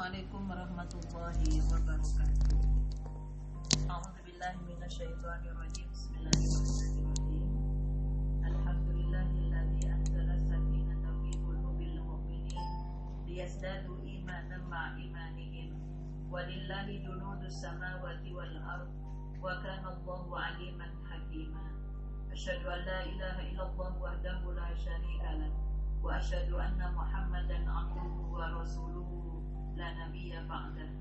Assalamualaikum warahmatullahi wabarakatuh. A'udzubillahi minasyaitonirrajim. Bismillahirrahmanirrahim. Alhamdulillahilladzi anzala sakinata fi qulubil mu'minin liyazdadu imanan ma'a imanihim. Walillahi junudus samawati wal ard wa kana Allahu 'aliman hakima. Asyhadu an la ilaha illallah wahdahu la syarika lah wa asyhadu anna Muhammadan 'abduhu wa rasuluhu la nabiyya ba'dah.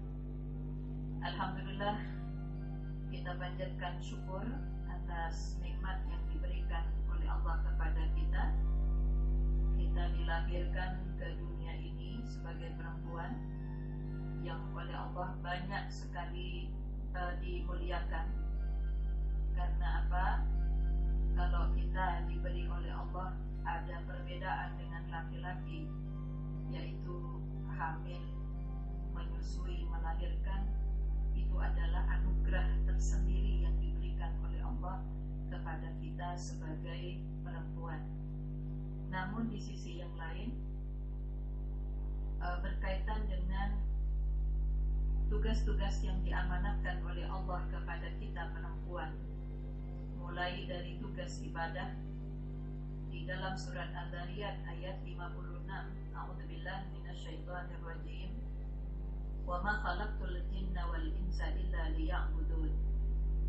Alhamdulillah, kita panjatkan syukur atas nikmat yang diberikan oleh Allah kepada kita. Kita dilahirkan ke dunia ini sebagai perempuan yang oleh Allah banyak sekali dimuliakan. Karena apa? Kalau kita diberi oleh Allah ada perbedaan dengan laki-laki, yaitu hamil, menyusui, melahirkan, itu adalah anugerah tersendiri yang diberikan oleh Allah kepada kita sebagai perempuan. Namun di sisi yang lain, berkaitan dengan tugas-tugas yang diamanatkan oleh Allah kepada kita perempuan, mulai dari tugas ibadah di dalam surat Al-Dhariyat ayat 56, A'udzubillahi minasyaitonirrajim. Wa ma khalaqtul jinna wal insa illa liya'budun.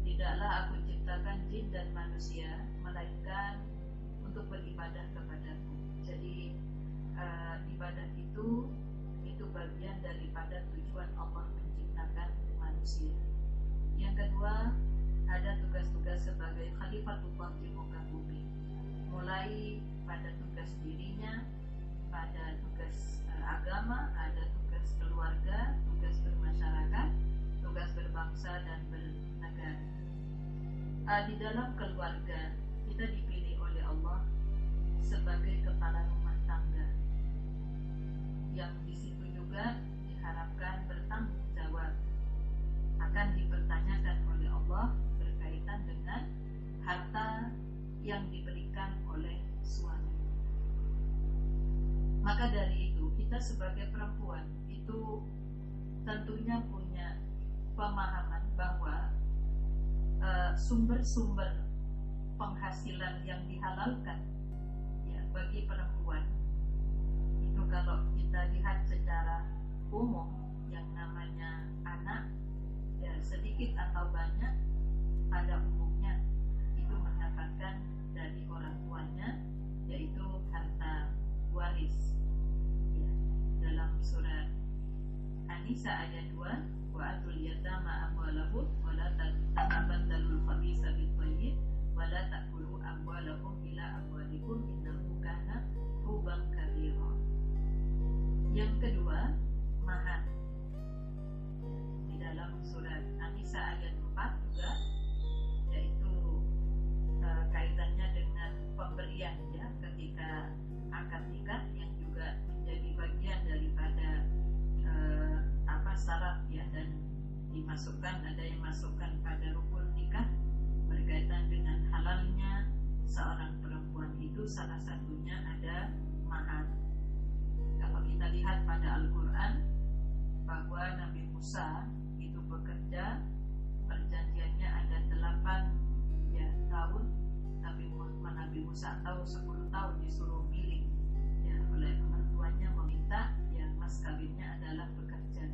Tidaklah aku ciptakan jin dan manusia melainkan untuk beribadah kepadaku. Jadi ibadah itu bagian daripada tujuan Allah menciptakan manusia. Yang kedua, ada tugas-tugas sebagai khalifatullah di muka bumi, mulai pada tugas dirinya, pada tugas agama, ada tugas keluarga, tugas bermasyarakat, tugas berbangsa dan bernegara. Di dalam keluarga, kita dipilih oleh Allah sebagai kepala rumah tangga, yang di situ juga diharapkan bertanggung jawab, akan dipertanyakan oleh Allah berkaitan dengan harta yang diberikan oleh suami. Maka dari itu, kita sebagai perempuan itu tentunya punya pemahaman bahwa sumber-sumber penghasilan yang dihalalkan ya bagi perempuan itu, kalau kita lihat secara umum, yang namanya anak, ya sedikit atau banyak pada umumnya itu mendapatkan dari orang tuanya, yaitu harta waris. Ya, dalam surat An-Nisa ayat 2, wa atul yatama amwalahum wa la tatabadalul khabisa bit-thayyib wa la ta'kulu amwalahum ila amwalikum innahu kana huban kabira. Yang kedua, mahar. Di dalam surat An-Nisa ayat 4 juga, yaitu kaitannya dengan pemberian ya ketika akad nikah, yang juga menjadi bagian daripada syarat ya, dan dimasukkan, ada yang masukkan pada rukun nikah berkaitan dengan halalnya seorang perempuan itu, salah satunya ada mahar. Kalau kita lihat pada Al-Quran bahwa Nabi Musa itu bekerja, perjanjiannya ada 8 ya tahun. Nabi Musa tahu 10 tahun disuruh milih ya oleh mertuanya, meminta ya mas kawinnya adalah bekerja.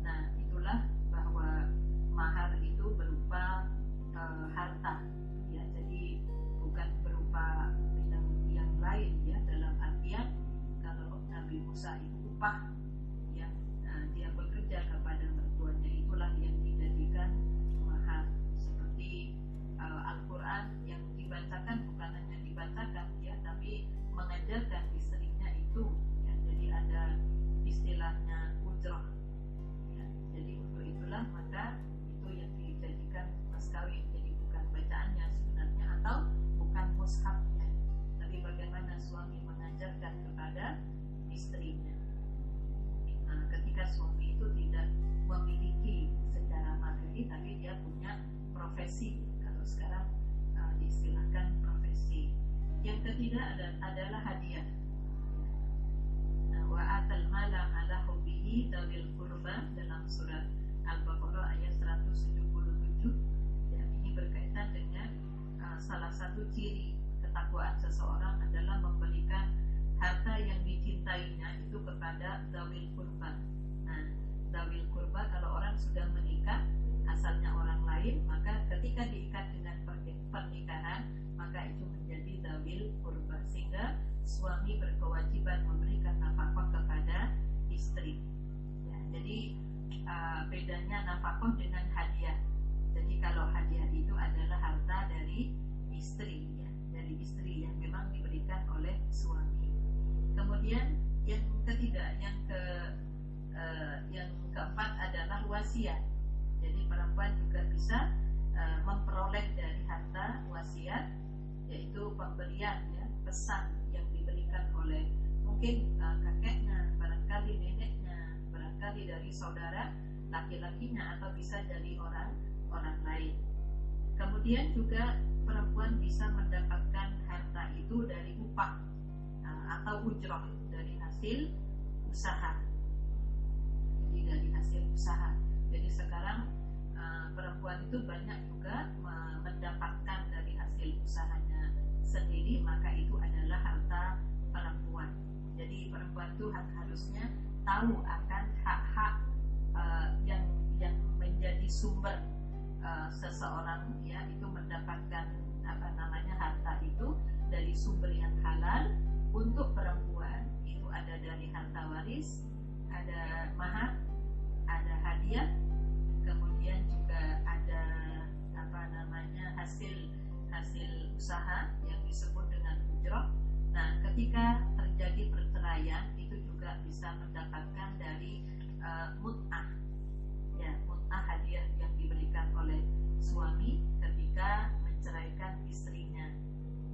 Nah, itulah bahwa mahar itu berupa harta ya, jadi bukan berupa yang lain ya, dalam artian kalau Nabi Musa itu upah yang dia bekerja kepada mertuanya, itulah yang dijadikan mahar. Seperti Al-Quran yang dibacakan, bukan hanya dibacakan ya, tapi mengajarkan istrinya itu ya, jadi ada istilahnya ujroh ya. Jadi untuk itulah maka itu yang dijadikan mas kawin, jadi bukan bacaannya sebenarnya atau bukan mushafnya, tapi bagaimana suami mengajarkan kepada istrinya. Nah, ketika suami itu tidak memiliki secara materi, tapi dia punya profesi, kalau sekarang diistilahkan profesi. Yang ketiga adalah hadiah. Wa atal mala ala hubbihi dawil qurba dalam surat Al-Baqarah ayat 177. Ya, ini berkaitan dengan salah satu ciri ketakwaan seseorang adalah memberikan harta yang dicintainya itu kepada dzawil qurba. Nah, dzawil qurba kalau orang sudah menikah asalnya orang lain, maka ketika diikat dengan pernikahan maka itu menjadi dzawil qurba, sehingga suami berkewajiban memberikan nafkah kepada istri. Ya, jadi bedanya nafkah dengan hadiah. Jadi kalau hadiah itu adalah harta dari istri, ya, dari istri yang memang diberikan oleh suami. Kemudian yang ketiga, yang keempat adalah wasiat. Jadi perempuan juga bisa memperoleh dari harta wasiat, yaitu pemberian, ya, pesan yang diberikan oleh mungkin kakeknya, barangkali neneknya, barangkali dari saudara laki-lakinya, atau bisa dari orang lain. Kemudian juga perempuan bisa mendapatkan harta itu dari upah atau ujrah, dari hasil usaha. Jadi dari hasil usaha. Jadi sekarang perempuan itu banyak juga mendapatkan dari hasil usahanya sendiri, maka itu adalah harta perempuan. Jadi perempuan itu harusnya tahu akan hak-hak yang menjadi sumber seseorang, ya, itu mendapatkan harta itu dari sumber yang halal. Untuk perempuan itu ada dari harta waris, ada mahar, ada hadiah, kemudian juga ada hasil usaha yang disebut dengan ujrah. Nah, ketika terjadi perceraian itu juga bisa mendapatkan dari mut'ah, ya, mut'ah, hadiah yang diberikan oleh suami ketika menceraikan istrinya,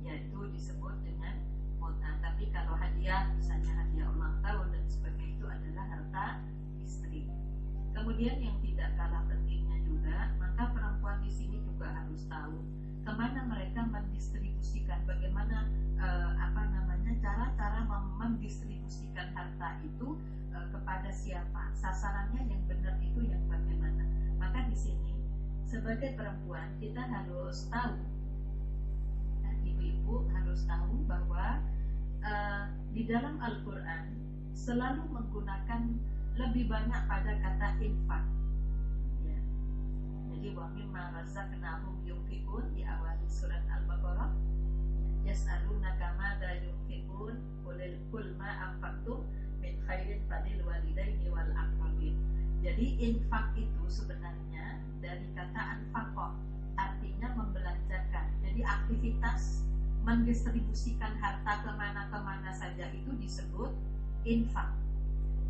yaitu disebut dengan mut'ah. Tapi kalau hadiah, misalnya hadiah ulang tahun dan sebagainya, itu adalah harta istri. Kemudian yang tidak kalah pentingnya juga, maka perempuan di sini juga harus tahu kemana mereka mendistribusikan, bagaimana cara-cara mendistribusikan harta itu kepada siapa, sasarannya yang benar itu yang bagaimana. Maka di sini sebagai perempuan kita harus tahu, ibu-ibu harus tahu bahwa di dalam Al-Quran selalu menggunakan lebih banyak pada kata infak, ya. Jadi wa mimma razaqnahum yunfiqun di awal surat Al-Baqarah, yas'alunaka madza yunfiqun qul ma anfaqtum min khairin falil walidaini wal aqrabin. Jadi infak itu sebenarnya dari kata anfaqah, artinya membelanjakan. Jadi aktivitas mendistribusikan harta kemana-kemana saja itu disebut infak.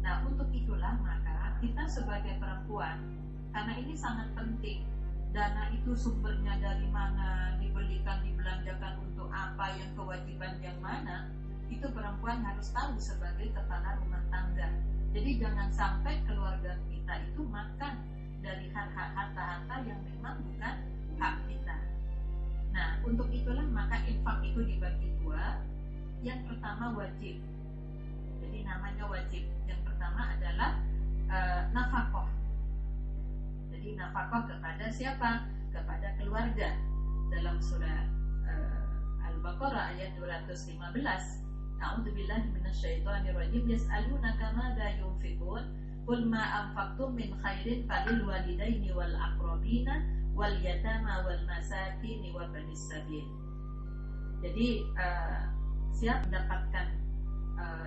Nah, untuk itulah maka kita sebagai perempuan, karena ini sangat penting, dana itu sumbernya dari mana, dibelikan, dibelanjakan untuk apa, yang kewajiban yang mana, itu perempuan harus tahu sebagai kepala rumah tangga. Jadi jangan sampai keluarga kita itu makan dari harta-harta yang memang bukan hak kita. Nah, untuk itulah maka infak itu dibagi dua. Yang pertama wajib. Jadi namanya wajib. Yang pertama adalah nafkah. Jadi nafkah kepada siapa? Kepada keluarga. Dalam surah Al-Baqarah ayat 215, A'udzubillahi minasyaitonirrajim, yas'alunaka madza yunfiqun qul ma anfaqtum min khairin falil walidaini wal aqrabina wal yatama wal masakin wa banis sabil. Jadi siap mendapatkan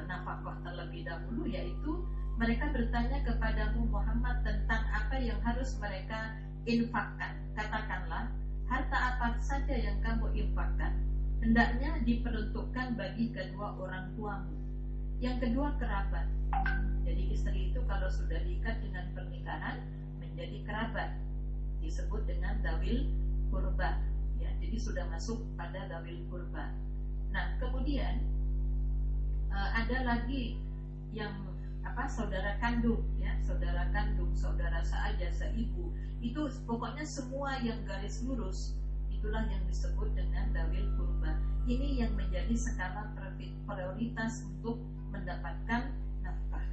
nafkah terlebih dahulu, yaitu mereka bertanya kepadamu Muhammad tentang apa yang harus mereka infakkan. Katakanlah, harta apa saja yang kamu infakkan hendaknya diperuntukkan bagi kedua orang tuamu. Yang kedua kerabat. Jadi istri itu kalau sudah diikat dengan pernikahan menjadi kerabat, disebut dengan dzawil qurba, ya. Jadi sudah masuk pada dzawil qurba. Nah, kemudian ada lagi yang saudara kandung, ya, saudara kandung, saudara seaja, seibu. Itu pokoknya semua yang garis lurus, itulah yang disebut dengan dzawil qurba. Ini yang menjadi skala prioritas untuk mendapatkan nafkah.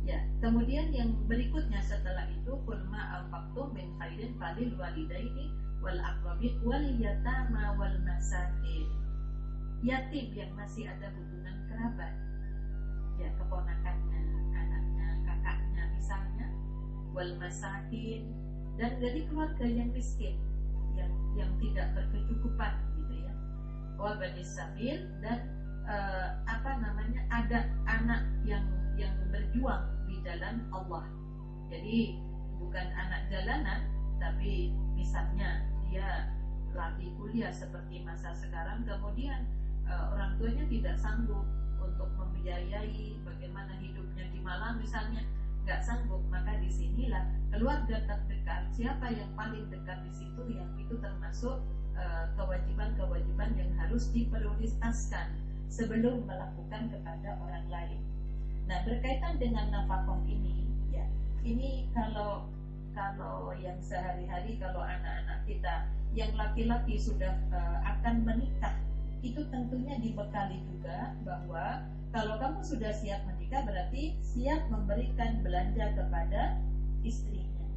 Ya, kemudian yang berikutnya setelah itu qul ma anfaqtum min khairin falil walidaini wal aqrabin wal yatama wal masakin. Yatim yang masih ada hubungan kerabat, ya keponakannya, anaknya, kakaknya misalnya, wal masakin, dan dari keluarga yang miskin, yang tidak berkecukupan gitu ya. Wa bani sabil, dan ada anak yang berjuang di jalan Allah. Jadi bukan anak jalanan, tapi misalnya dia lagi kuliah seperti masa sekarang, kemudian orang tuanya tidak sanggup untuk membiayai bagaimana hidupnya di Malang misalnya, nggak sanggup, maka disinilah keluarga terdekat, siapa yang paling dekat di situ, yang itu termasuk kewajiban-kewajiban yang harus diprioritaskan sebelum melakukan kepada orang lain. Nah, berkaitan dengan nafkah ini, ya, ini kalau yang sehari-hari, kalau anak-anak kita yang laki-laki sudah akan menikah, itu tentunya dibekali juga bahwa kalau kamu sudah siap menikah, berarti siap memberikan belanja kepada istrinya.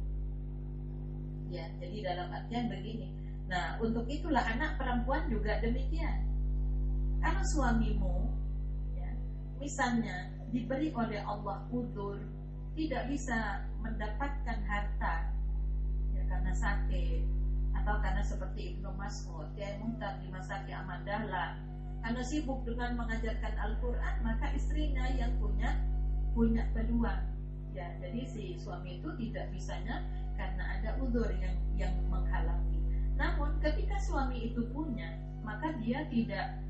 Ya, jadi dalam artian begini. Nah, untuk itulah anak perempuan juga demikian. Kalau suamimu, ya, misalnya diberi oleh Allah udzur, tidak bisa mendapatkan harta, ya, karena sakit, atau karena seperti Ibnu Mas'ud, Kiai Muhtar di masa Ki Ahmad Dahlan, karena sibuk dengan mengajarkan Al-Quran, maka istrinya yang punya peluang. Ya, jadi si suami itu tidak bisanya karena ada udzur yang menghalangi. Namun ketika suami itu punya, maka dia tidak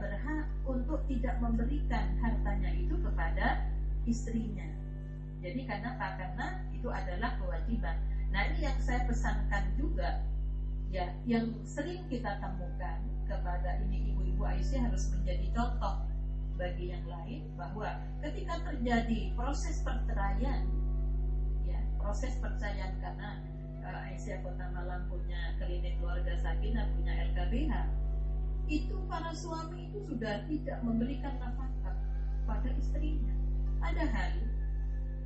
berhak untuk tidak memberikan hartanya itu kepada istrinya. Jadi karena itu adalah kewajiban. Nah, ini yang saya pesankan juga, ya, yang sering kita temukan kepada ini ibu-ibu Aisyah harus menjadi contoh bagi yang lain, bahwa ketika terjadi proses perceraian, ya, proses perceraian karena Aisyah Kota Malang punya klinik keluarga Sakinah, punya LKBH, itu para suami itu sudah tidak memberikan nafkah pada istrinya, padahal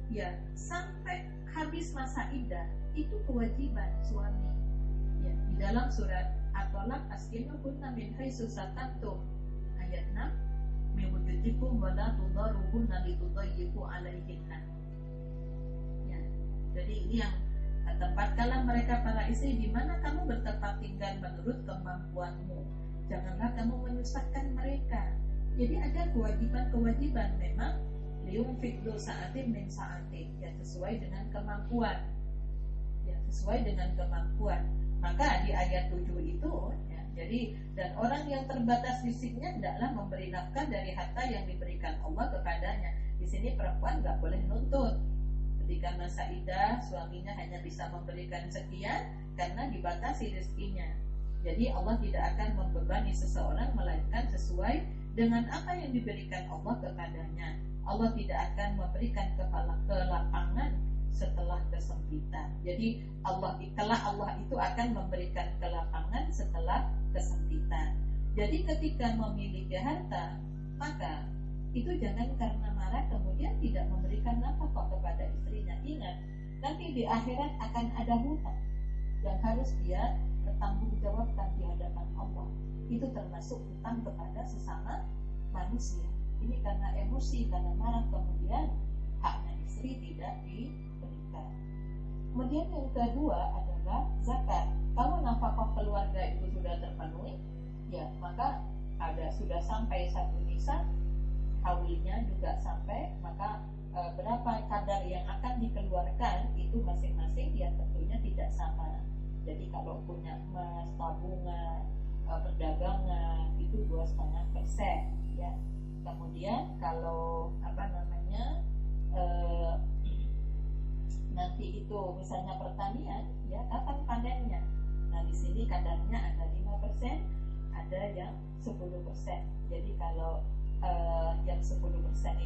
ya sampai habis masa iddah itu kewajiban suami. Ya, di dalam surat At-Thalaq, askinuhunna min haitsu sakantum, ayat 6, min wujdikum wa la tudaruhunna litudayyiqu 'alaihinna. Ya, jadi ini yang tempatkanlah mereka para istri di mana kamu bertempat tinggal menurut kemampuanmu. Janganlah kamu menyusahkan mereka. Jadi ada kewajiban-kewajiban memang liunfik du sa'atin min sa'atin, ya, sesuai dengan kemampuan. Ya, sesuai dengan kemampuan. Maka di ayat 7 itu, ya, jadi dan orang yang terbatas fisiknya hendaklah memberi nafkah dari harta yang diberikan Allah kepadanya. Di sini perempuan nggak boleh nuntut. Ketika masa iddah, suaminya hanya bisa memberikan sekian karena dibatasi rezekinya. Jadi Allah tidak akan membebani seseorang melainkan sesuai dengan apa yang diberikan Allah kepadanya. Allah tidak akan memberikan kelapangan setelah kesempitan. Jadi Allah itu akan memberikan kelapangan setelah kesempitan. Jadi ketika memiliki harta, maka itu jangan karena marah kemudian tidak memberikan nafkah kepada istrinya. Ingat, nanti di akhirat akan ada hutang yang harus dia bertanggungjawabkan di hadapan Allah. Itu termasuk hutang kepada sesama manusia. Ini karena emosi, karena marah, kemudian haknya istri tidak diberikan. Kemudian yang kedua adalah zakat. Kalau nafkah keluarga itu sudah terpenuhi, ya, maka sudah sampai satu nisab, haulnya juga sampai, maka berapa kadar yang akan dikeluarkan itu masing-masing ya tentunya tidak sama. Jadi kalau punya emas, tabungan, perdagangan itu 2,5%, ya. Kemudian kalau nanti itu misalnya pertanian, ya, kapan panennya? Nah, di sini kadarnya ada 5%, ada yang 10%. Jadi kalau yang 10%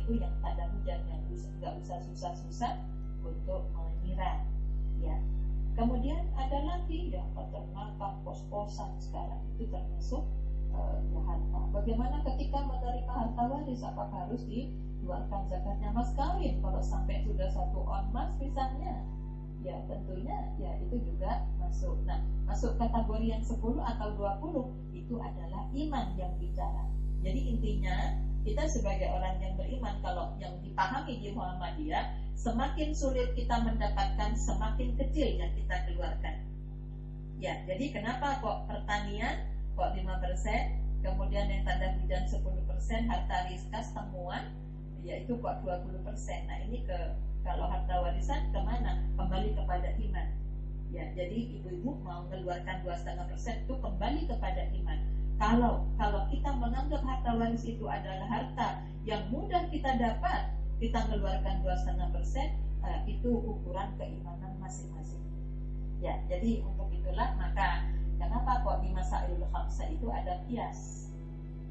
itu yang tanda hujan, yang nggak usah susah-susah untuk menyiram, ya. Kemudian ada lagi yang peternakan, kos-kosan, sekarang itu termasuk harta. Bagaimana ketika menerima harta waris, apakah harus keluarkan zakatnya mas kawin. Kalau sampai sudah 1 on mas misalnya, ya tentunya ya itu juga masuk. Nah, masuk kategori yang 10 atau 20 itu adalah iman yang bicara. Jadi intinya kita sebagai orang yang beriman, kalau yang dipahami di Muhammadiyah, semakin sulit kita mendapatkan, semakin kecil yang kita keluarkan. Ya, jadi kenapa kok pertanian kok 5%, kemudian yang tanda hujan 10%, harta riskas temuan yaitu kok 20%. Nah, ini kalau harta warisan kemana? Kembali kepada iman. Ya, jadi ibu-ibu mau mengeluarkan 2,5% itu kembali kepada iman. Kalau kita menganggap harta waris itu adalah harta yang mudah kita dapat, kita mengeluarkan 2,5%, itu ukuran keimanan masing-masing. Ya, jadi untuk itulah maka kenapa kok di Masailul Khamsah itu ada kias.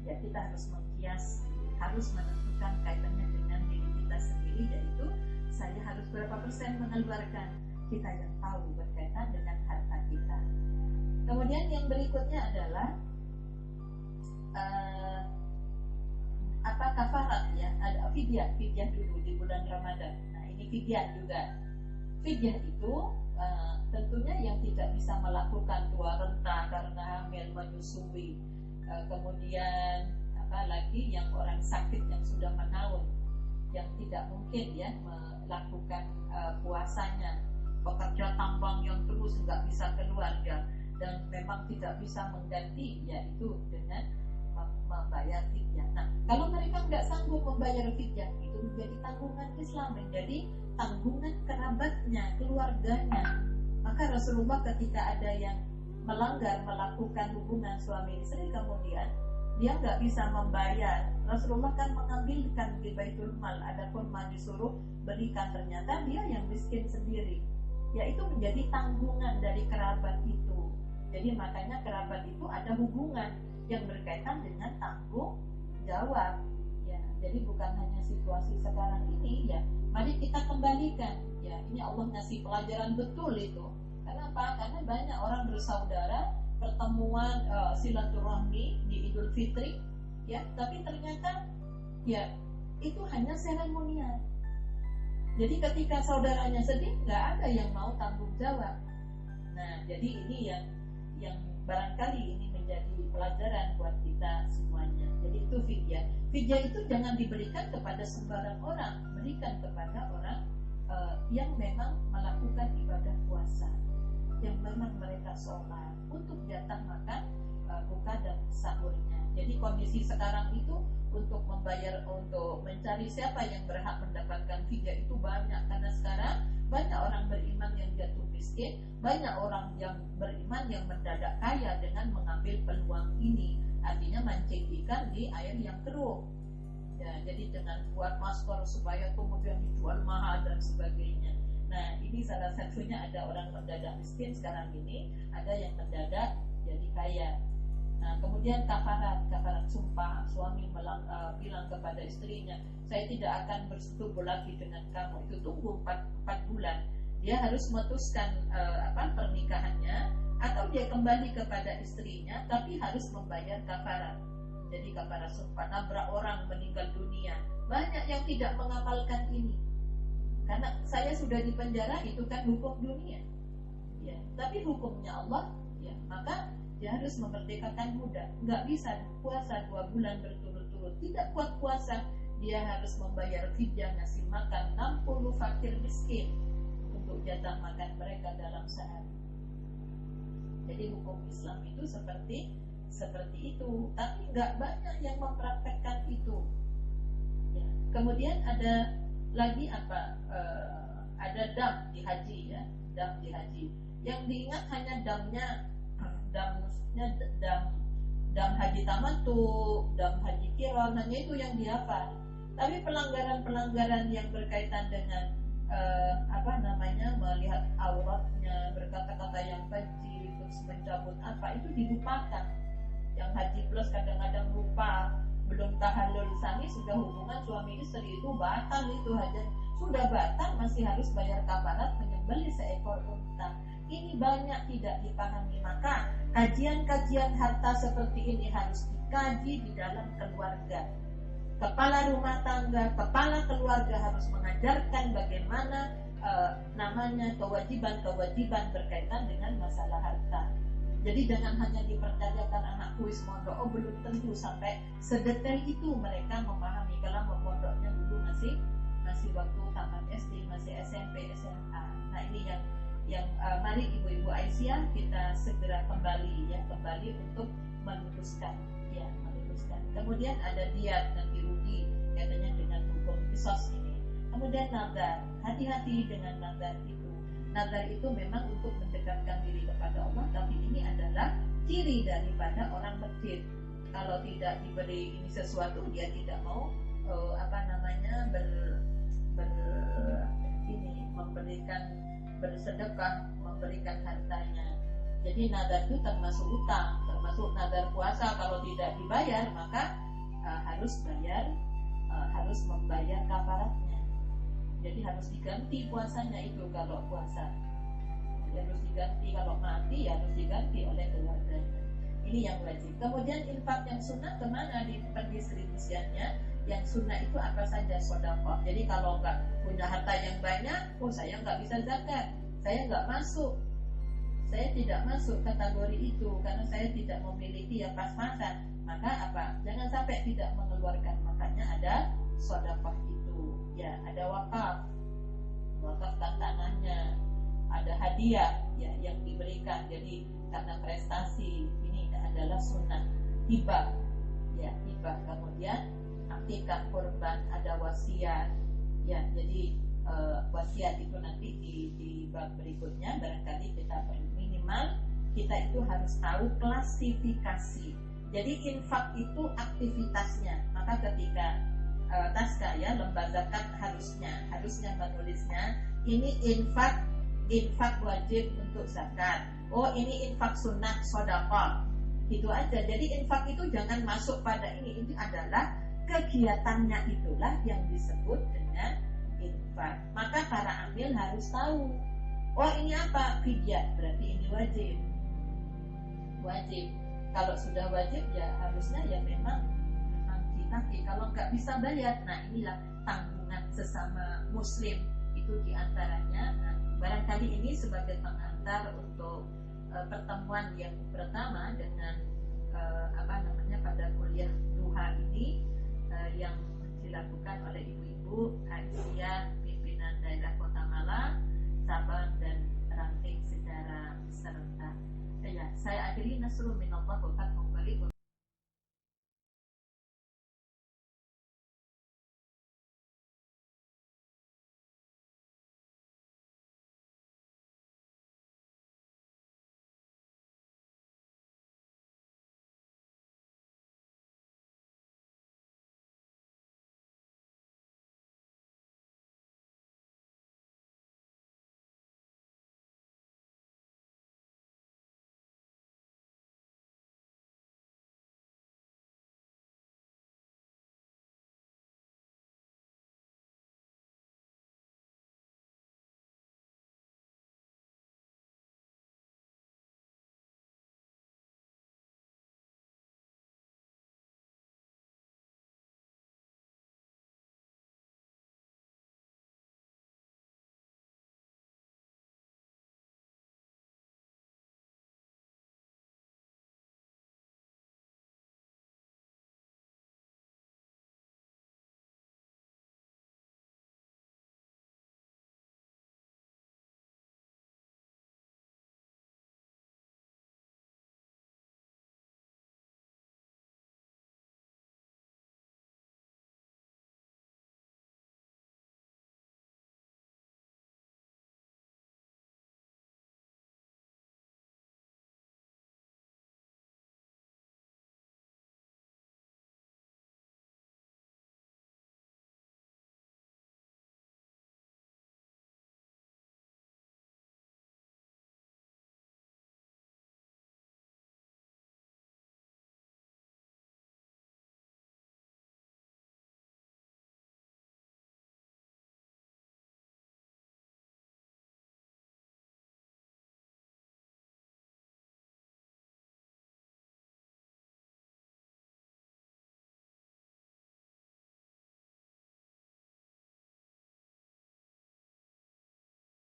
Ya, kita harus mengkias, harus menentukan kaitannya dengan diri kita sendiri, yaitu saya harus berapa persen mengeluarkan. Kita yang tahu berkaitan dengan harta kita. Kemudian yang berikutnya adalah kafarat, ya, ada fidyah dulu di bulan Ramadan. Nah, ini fidyah juga. Fidyah itu tentunya yang tidak bisa melakukan tua renta karena hamil, menyusui, kemudian apalagi yang orang sakit yang sudah menaun, yang tidak mungkin ya melakukan puasanya, pekerja tambang yang terus nggak bisa keluarga dan memang tidak bisa mengganti, yaitu dengan membayar fidyah. Nah, kalau mereka nggak sanggup membayar fidyah, itu menjadi tanggungan Islam, menjadi tanggungan kerabatnya, keluarganya. Maka Rasulullah ketika ada yang melanggar, melakukan hubungan suami istri, kemudian dia nggak bisa membayar, Rasulullah kan mengambilkan di Baitul Mal, adapun mal disuruh berikan, ternyata dia yang miskin sendiri. Ya, itu menjadi tanggungan dari kerabat itu. Jadi makanya kerabat itu ada hubungan yang berkaitan dengan tanggung jawab. Ya, jadi bukan hanya situasi sekarang ini, ya. Mari kita kembalikan. Ya, ini Allah ngasih pelajaran betul itu. Kenapa? Karena banyak orang bersaudara, pertemuan silaturahmi di Idul Fitri, ya, tapi ternyata ya itu hanya seremonial. Jadi ketika saudaranya sedih, nggak ada yang mau tanggung jawab. Nah, jadi ini yang barangkali ini menjadi pelajaran buat kita semuanya. Jadi itu fidyah. Fidyah itu jangan diberikan kepada sembarang orang, berikan kepada orang yang memang melakukan ibadah puasa, yang memang mereka sholat untuk jatah makan buka dan sahurnya. Jadi kondisi sekarang itu untuk membayar, untuk mencari siapa yang berhak mendapatkan fidyah itu banyak, karena sekarang banyak orang beriman yang jatuh miskin, banyak orang yang beriman yang mendadak kaya dengan mengambil peluang ini, artinya mancing ikan di air yang keruh. Ya, jadi dengan buat masker supaya kemudian dijual mahal dan sebagainya. Nah, ini salah satunya ada orang mendadak miskin sekarang ini, ada yang mendadak jadi kaya. Nah, kemudian kafarat sumpah, suami bilang kepada istrinya, saya tidak akan bersetubuh lagi dengan kamu, itu tunggu 4 bulan. Dia harus memutuskan pernikahannya, atau dia kembali kepada istrinya, tapi harus membayar kafarat. Jadi kafarat sumpah, nabrak orang meninggal dunia, banyak yang tidak mengamalkan ini. Karena saya sudah di penjara, itu kan hukum dunia, ya. Tapi hukumnya Allah, ya, maka dia harus memerdekakan budak. Nggak bisa puasa 2 bulan berturut-turut, tidak kuat puasa, dia harus membayar fidyah, ngasih makan 60 fakir miskin untuk jatah makan mereka dalam sehari. Jadi hukum Islam itu seperti itu, tapi nggak banyak yang mempraktekkan itu. Ya. Kemudian ada lagi ada dam di haji, ya, dam di haji. Yang diingat hanya dam haji tamattu, dam haji qiran, hanya itu yang dihafal. Tapi pelanggaran-pelanggaran yang berkaitan dengan melihat auratnya, berkata-kata yang keji, terus mencabut itu dilupakan. Yang haji plus kadang-kadang lupa, belum tahallul sani sudah hubungan suami istri, itu batal, itu hajat sudah batal, masih harus bayar kafarat menyembelih seekor unta. Ini banyak tidak dipahami, maka kajian-kajian harta seperti ini harus dikaji di dalam keluarga. kepala rumah tangga, kepala keluarga harus mengajarkan bagaimana kewajiban-kewajiban berkaitan dengan masalah harta. Jadi jangan hanya dipercayakan anak kuis mondok, belum tentu sampai sedetail itu mereka memahami. Kalau memondoknya dulu masih waktu tamat SD, masih SMP, SMA. Nah ini yang mari ibu-ibu Aisyah kita segera kembali untuk meluruskan. Kemudian ada diat ganti rugi katanya dengan hukum qisas ini. Kemudian nazar, hati-hati dengan nazar itu. Nazar itu memang untuk mendekatkan diri kepada Allah, tapi ini adalah ciri daripada orang masjid. Kalau tidak diberi ini sesuatu, dia tidak mau bersedekah, memberikan hartanya. Jadi nazar itu termasuk utang, termasuk nazar puasa. Kalau tidak dibayar maka harus membayar kafaratnya. Jadi harus diganti puasanya itu kalau puasa. Jadi harus diganti, kalau mati harus diganti oleh keluarganya. Ini yang wajib. Kemudian infak yang sunnah kemana di pendistribusiannya? Yang sunnah itu apa saja? Sedekah. Jadi kalau nggak punya harta yang banyak, saya nggak bisa zakat, saya nggak masuk. Saya tidak masuk kategori itu karena saya tidak memiliki yang pas-pasan. Maka apa? Jangan sampai tidak mengeluarkan. Makanya ada sedekah itu. Ya, ada wakaf tanahnya, ada hadiah ya yang diberikan. Jadi karena prestasi ini adalah sunnah. Hibah, ya hibah. Kemudian akikah kurban, ada wasiat. Ya, jadi wasiat itu nanti di bab berikutnya barangkali kita perlu minimal kita itu harus tahu klasifikasi. Jadi infak itu aktivitasnya. Maka ketika taska ya lembaga zakat harusnya menulisnya ini infak wajib untuk zakat. Oh ini infak sunnah sedekah. Itu aja. Jadi infak itu jangan masuk pada ini adalah kegiatannya, itulah yang disebut dengan infak. Maka para amil harus tahu. Oh ini apa? Fidyah, berarti ini wajib. Kalau sudah wajib ya harusnya ya memang ditagih. Kalau nggak bisa bayar, nah inilah tanggungan sesama muslim itu diantaranya. Nah, barangkali ini sebagai pengantar untuk pertemuan yang pertama dengan pada kuliah duha ini yang dilakukan oleh ibu-ibu Aisyah pimpinan daerah Kota Malang, Sabang dan Ranting secara serentak. Ya, saya akhiri nasrul minallah wa fathun qarib.